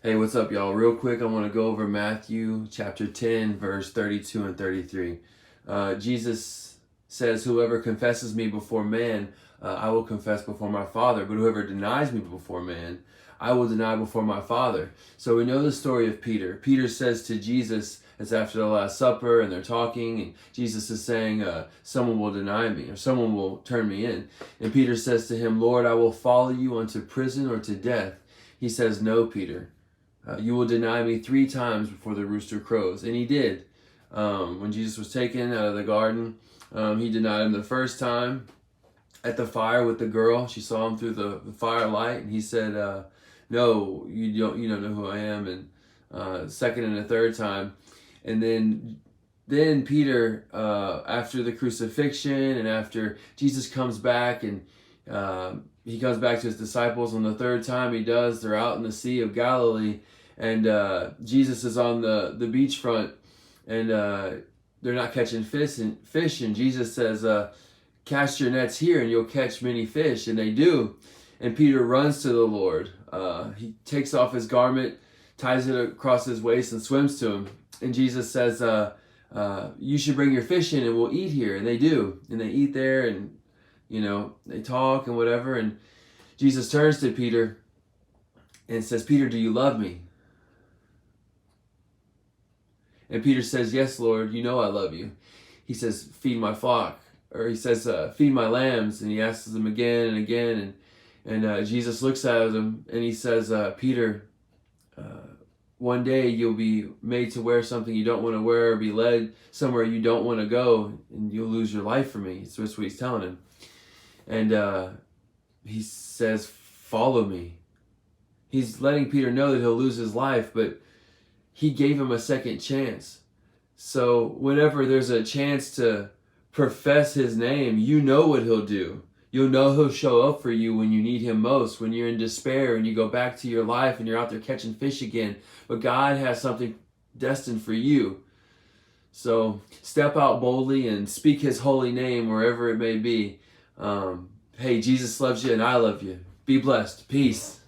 Hey, what's up, y'all? Real quick, I want to go over Matthew chapter 10, verse 32 and 33. Jesus says, "Whoever confesses me before man, I will confess before my Father. But whoever denies me before man, I will deny before my Father." So we know the story of Peter. Peter says to Jesus, it's after the Last Supper, and they're talking, and Jesus is saying, someone will deny me, or someone will turn me in. And Peter says to him, "Lord, I will follow you unto prison or to death." He says, "No, Peter. You will deny me 3 times before the rooster crows." And he did. When Jesus was taken out of the garden, he denied him the first time at the fire with the girl. She saw him through the firelight, and he said, "No, you don't know who I am." And second and a third time, and then Peter, after the crucifixion and after Jesus comes back and he comes back to his disciples on the third time he does, they're out in the Sea of Galilee, and Jesus is on the beachfront, and they're not catching fish, and Jesus says, "Cast your nets here and you'll catch many fish." And they do. And Peter runs to the Lord. He takes off his garment, ties it across his waist, and swims to him. And Jesus says, "You should bring your fish in and we'll eat here." And they do. And they eat there, and they talk and whatever. And Jesus turns to Peter and says, "Peter, do you love me?" And Peter says, "Yes, Lord, you know I love you." He says, "Feed my flock." Or he says, "Feed my lambs." And he asks them again and again. And Jesus looks at him and he says, "Peter, one day you'll be made to wear something you don't want to wear, or be led somewhere you don't want to go, and you'll lose your life for me." So that's what he's telling him. And he says, "Follow me." He's letting Peter know that he'll lose his life, but he gave him a second chance. So whenever there's a chance to profess his name, you know what he'll do. You'll know he'll show up for you when you need him most, when you're in despair and you go back to your life and you're out there catching fish again. But God has something destined for you. So step out boldly and speak his holy name wherever it may be. Hey, Jesus loves you and I love you. Be blessed. Peace.